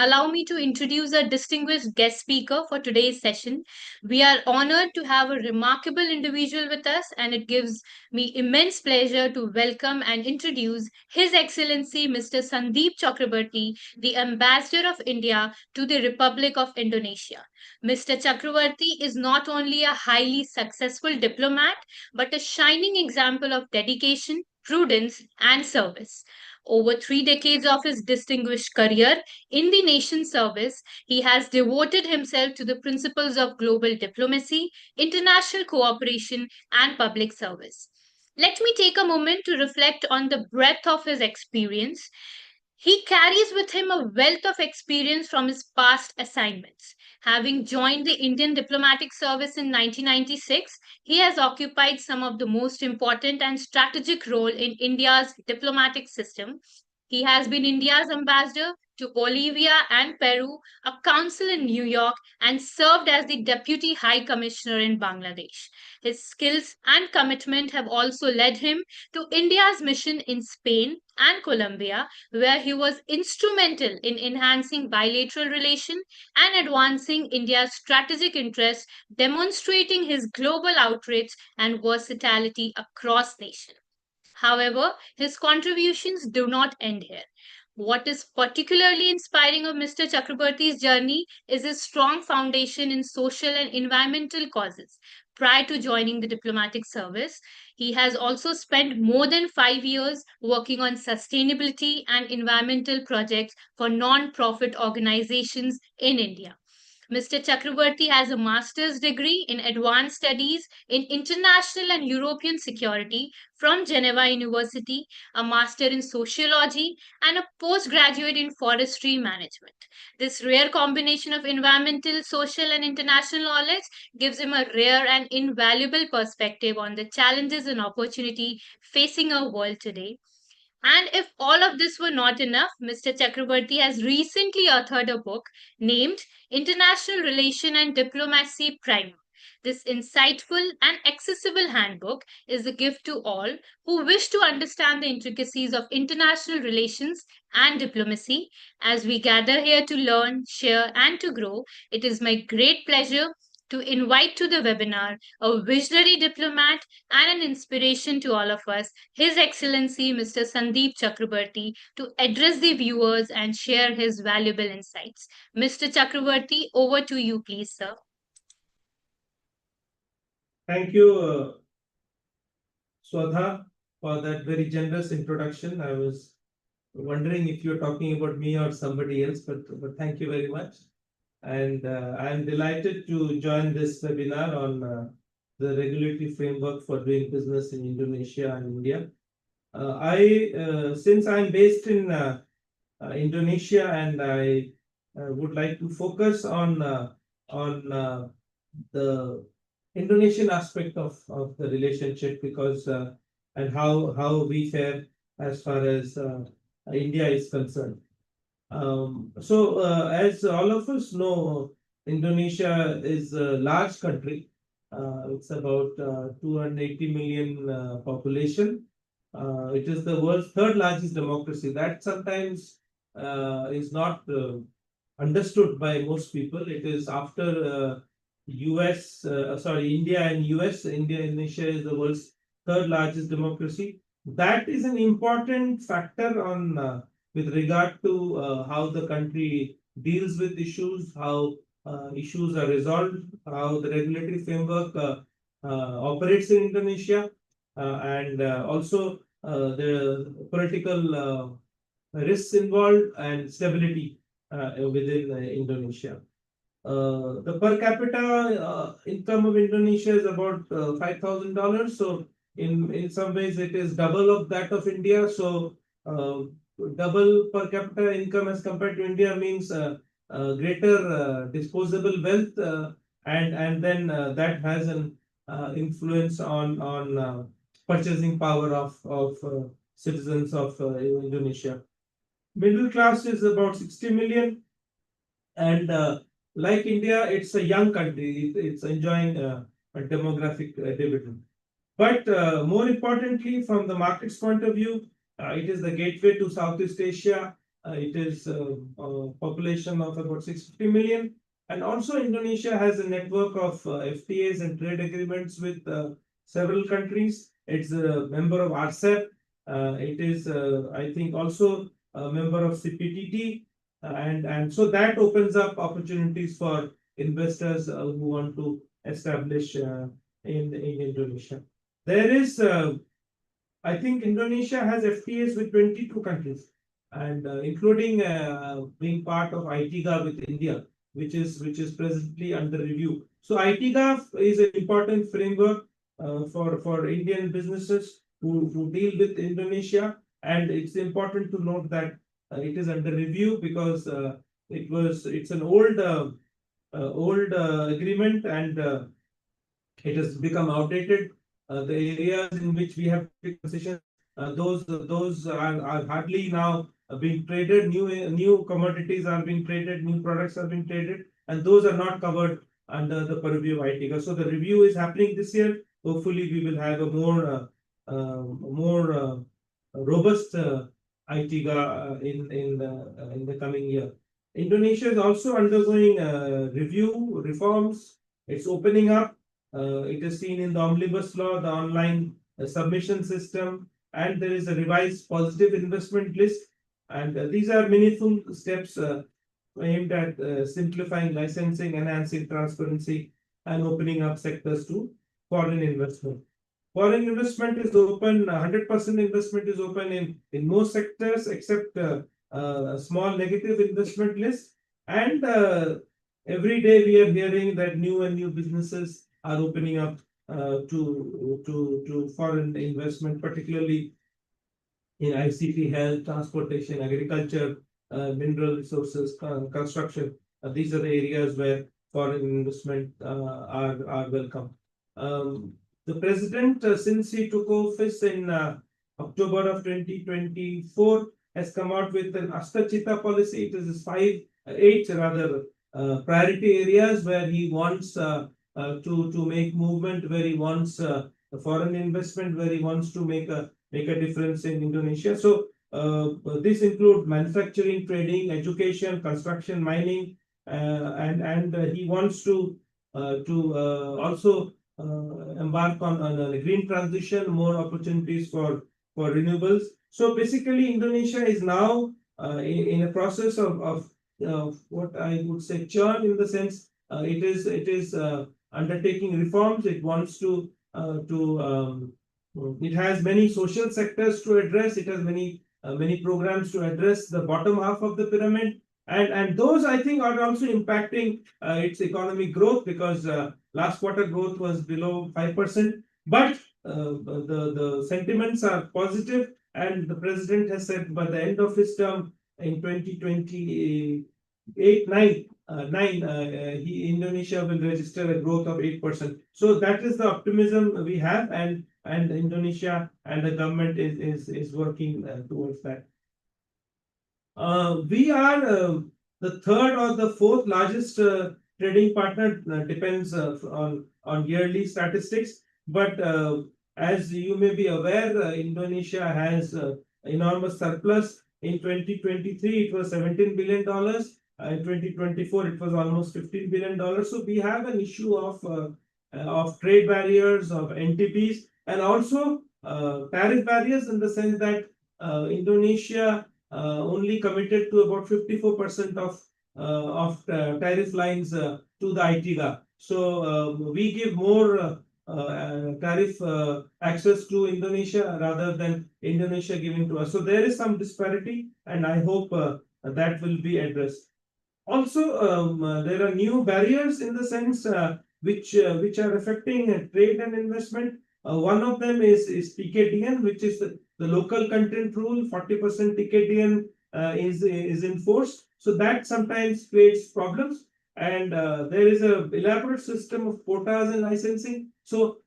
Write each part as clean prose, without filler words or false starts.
allow me to introduce our distinguished guest speaker for today's session. We are honored to have a remarkable individual with us, and it gives me immense pleasure to welcome and introduce His Excellency Mr. Sandeep Chakravorty, the Ambassador of India to the Republic of Indonesia. Mr. Chakravorty is not only a highly successful diplomat, but a shining example of dedication, prudence, and service. Over 3 decades of his distinguished career in the nation's service, he has devoted himself to the principles of global diplomacy, international cooperation, and public service. Let me take a moment to reflect on the breadth of his experience. He carries with him a wealth of experience from his past assignments. Having joined the Indian diplomatic service in 1996, he has occupied some of the most important and strategic role in India's diplomatic system. He has been India's ambassador to Bolivia and Peru, a council in New York, and served as the Deputy High Commissioner in Bangladesh. His skills and commitment have also led him to India's mission in Spain and Colombia, where he was instrumental in enhancing bilateral relations and advancing India's strategic interests, demonstrating his global outreach and versatility across nations. However, his contributions do not end here. What is particularly inspiring of Mr. Chakraborty's journey is his strong foundation in social and environmental causes. Prior to joining the diplomatic service, he has also spent more than 5 years working on sustainability and environmental projects for non profit organizations in India. Mr. Chakraborty has a master's degree in advanced studies in international and European security from Geneva University, a master in sociology, and a postgraduate in forestry management. This rare combination of environmental, social, and international knowledge gives him a rare and invaluable perspective on the challenges and opportunity facing our world today. And if all of this were not enough, Mr. Chakraborty has recently authored a book named International Relation and Diplomacy Primer. This insightful and accessible handbook is a gift to all who wish to understand the intricacies of international relations and diplomacy. As we gather here to learn, share, and to grow, it is my great pleasure to invite to the webinar a visionary diplomat and an inspiration to all of us, His Excellency Mr. Sandeep Chakraborty, to address the viewers and share his valuable insights. Mr. Chakraborty, over to you, please, sir. Thank you, Swadha, for that very generous introduction. I was wondering if you're talking about me or somebody else, but thank you very much. And I'm delighted to join this webinar on the regulatory framework for doing business in Indonesia and India. Since I'm based in Indonesia, and I would like to focus on the Indonesian aspect of the relationship, because and how we fare as far as India is concerned. As all of us know, Indonesia is a large country. It's about 280 million population. It is the world's third largest democracy. That sometimes is not understood by most people. It is after India and US. Indonesia is the world's third largest democracy. That is an important factor on with regard to how the country deals with issues, how issues are resolved, how the regulatory framework operates in Indonesia, and also the political risks involved and stability within Indonesia. The per capita income of Indonesia is about $5,000. So in some ways it is double of that of India. So double per capita income as compared to India means greater disposable wealth, and then that has an influence on purchasing power of citizens of Indonesia. Middle class is about 60 million, and like India, it's a young country. It's enjoying a demographic dividend. But more importantly, from the market's point of view, it is the gateway to Southeast Asia, It is a population of about 650 million. And also Indonesia has a network of FTAs and trade agreements with several countries. It's a member of RCEP. It is, I think, also a member of CPTT. And so that opens up opportunities for investors who want to establish in Indonesia. There is I think Indonesia has FTAs with 22 countries, and including being part of ITGA with India, which is presently under review. So ITGA is an important framework for Indian businesses who deal with Indonesia, and it's important to note that it is under review because it's an old agreement, and it has become outdated. The areas in which we have concessions, those are hardly now being traded. New commodities are being traded, new products are being traded, and those are not covered under the purview of ITIGA. So the review is happening this year. Hopefully, we will have a more robust ITIGA in the coming year. Indonesia is also undergoing review reforms. It's opening up. It is seen in the omnibus law, the online submission system, and there is a revised positive investment list. And these are meaningful steps aimed at simplifying licensing, enhancing transparency, and opening up sectors to foreign investment. Foreign investment is open, 100% investment is open in most sectors except a small negative investment list. And every day we are hearing that new and new businesses are opening up to foreign investment, particularly in ICT, health, transportation, agriculture, mineral resources, construction. These are the areas where foreign investment are welcome. The president, since he took office in October of 2024, has come out with an Astachita policy. It is eight rather priority areas where he wants to make movement, where he wants foreign investment, where he wants to make a difference in Indonesia. So this include manufacturing, trading, education, construction, mining, and he wants to also embark on a green transition, more opportunities for renewables. So basically, Indonesia is now in a process of what I would say churn, in the sense it is undertaking reforms. It wants to it has many social sectors to address. It has many programs to address the bottom half of the pyramid, and those, I think, are also impacting its economic growth, because last quarter growth was below 5%. But the sentiments are positive, and the president has said by the end of his term in 2028 9 Indonesia will register a growth of 8%. So that is the optimism we have, and Indonesia and the government is working towards that. We are the third or the fourth largest trading partner, depends on yearly statistics. But as you may be aware, Indonesia has enormous surplus. In 2023, it was $17 billion. In 2024, it was almost $15 billion. So we have an issue of trade barriers, of NTBs, and also tariff barriers, in the sense that Indonesia only committed to about 54% of tariff lines to the ITGA. So we give more tariff access to Indonesia rather than Indonesia giving to us. So there is some disparity, and I hope that will be addressed. Also, there are new barriers, in the sense which are affecting trade and investment. One of them is TKDN, which is the local content rule. 40% TKDN is enforced, so that sometimes creates problems. And there is a elaborate system of quotas and licensing. So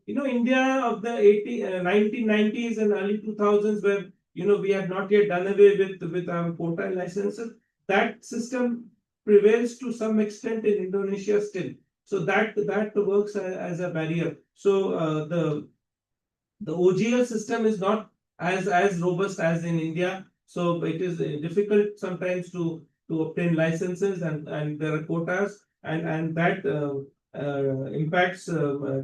India of the 1990s and early 2000s, where we had not yet done away with our quota and licenses. That system prevails to some extent in Indonesia still. So that works as a barrier. So the OGL system is not as robust as in India. So it is difficult sometimes to obtain licenses, and there are quotas, and that impacts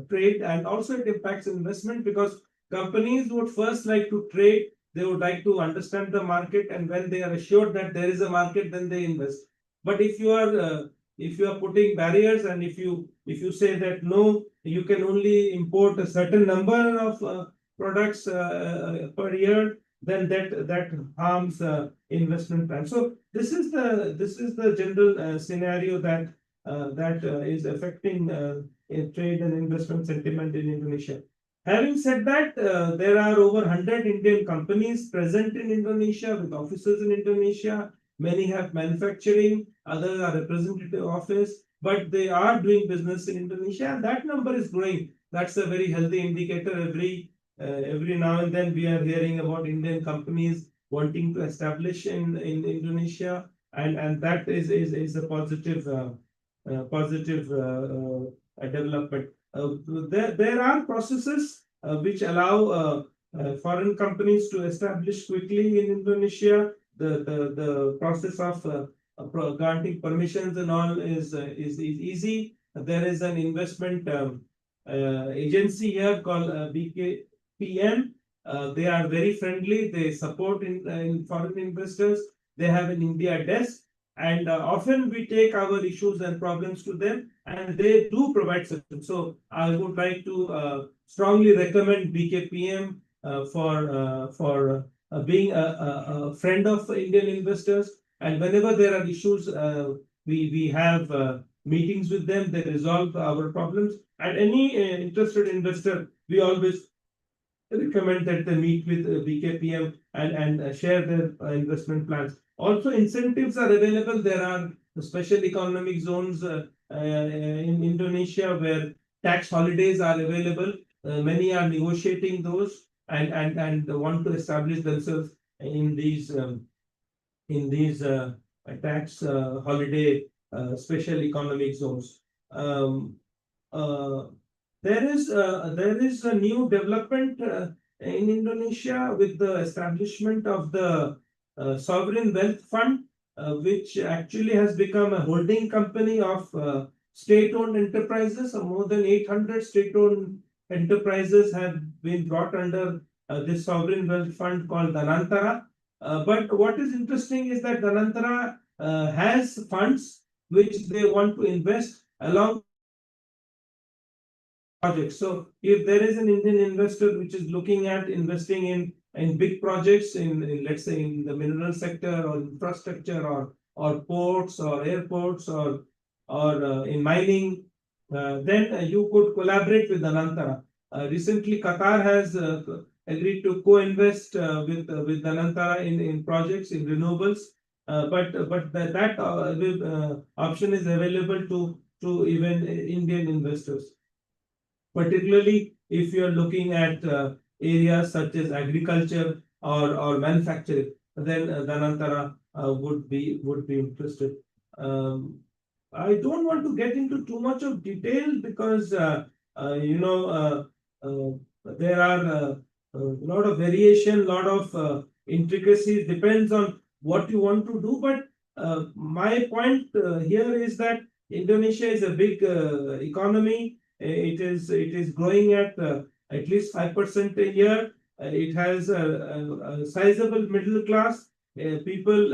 trade, and also it impacts investment, because companies would first like to trade. They would like to understand the market, and when they are assured that there is a market, then they invest. But if you are putting barriers, and if you say that no, you can only import a certain number of products per year, then that harms investment plan. So this is the general scenario that is affecting trade and investment sentiment in Indonesia. Having said that, there are over 100 Indian companies present in Indonesia with offices in Indonesia. Many have manufacturing, others are representative office, but they are doing business in Indonesia, and that number is growing. That's a very healthy indicator. Every now and then we are hearing about Indian companies wanting to establish in Indonesia, and that is a positive development. There are processes which allow foreign companies to establish quickly in Indonesia. The process of granting permissions and all is easy. There is an investment agency here called BKPM. They are very friendly. They support in foreign investors. They have an India desk, and often we take our issues and problems to them, and they do provide solutions. So I would like to strongly recommend BKPM for being a friend of Indian investors. And whenever there are issues, we have meetings with them. They resolve our problems. And any interested investor, we always recommend that they meet with BKPM and share their investment plans. Also, incentives are available. There are special economic zones in Indonesia where tax holidays are available. Many are negotiating those, and want to establish themselves in these tax holiday special economic zones. Um, uh, there is a new development in Indonesia with the establishment of the sovereign wealth fund, which actually has become a holding company of state-owned enterprises. More than 800 state-owned enterprises have been brought under this sovereign wealth fund called Dhanantara. But what is interesting is that Dhanantara has funds which they want to invest along projects. So if there is an Indian investor which is looking at investing in big projects in let's say in the mineral sector or infrastructure or ports or airports or in mining, then you could collaborate with Anantara. Recently, Qatar has agreed to co-invest with Anantara in projects in renewables. But that option is available to even Indian investors, particularly if you are looking at areas such as agriculture or manufacturing, then Dhanantara would be interested. Um, I don't want to get into too much of detail because there are a lot of variation, lot of intricacies. Depends on what you want to do. But my point here is that Indonesia is a big economy. It is growing at least 5% a year. It has a sizable middle class. People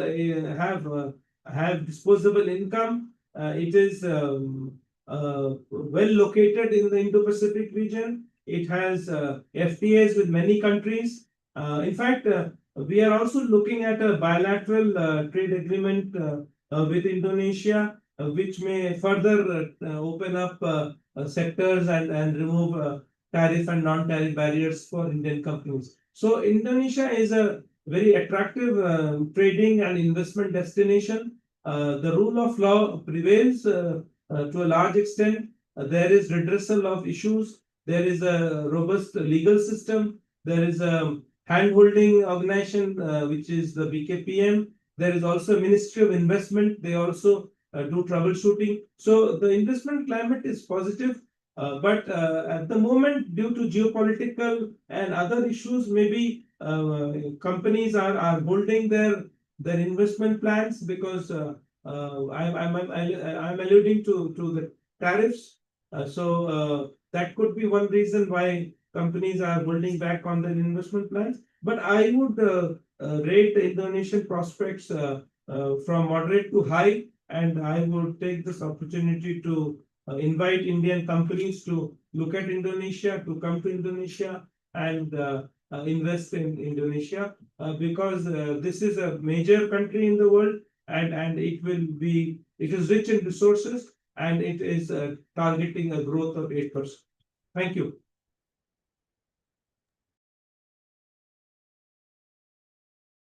have disposable income. It is well located in the Indo-Pacific region. It has FTAs with many countries. In fact, we are also looking at a bilateral trade agreement with Indonesia, which may further open up sectors and remove tariff and non-tariff barriers for Indian companies. So Indonesia is a very attractive trading and investment destination. The rule of law prevails to a large extent. There is redressal of issues. There is a robust legal system. There is a hand-holding organization, which is the BKPM. There is also a Ministry of Investment. They also do troubleshooting. So the investment climate is positive. But at the moment, due to geopolitical and other issues, maybe companies are holding their investment plans because I'm alluding to the tariffs. That could be one reason why companies are holding back on their investment plans. But I would rate the Indonesian prospects from moderate to high, and I would take this opportunity to invite Indian companies to look at Indonesia, to come to Indonesia and invest in Indonesia because this is a major country in the world, and it is rich in resources, and it is targeting a growth of 8%. Thank you.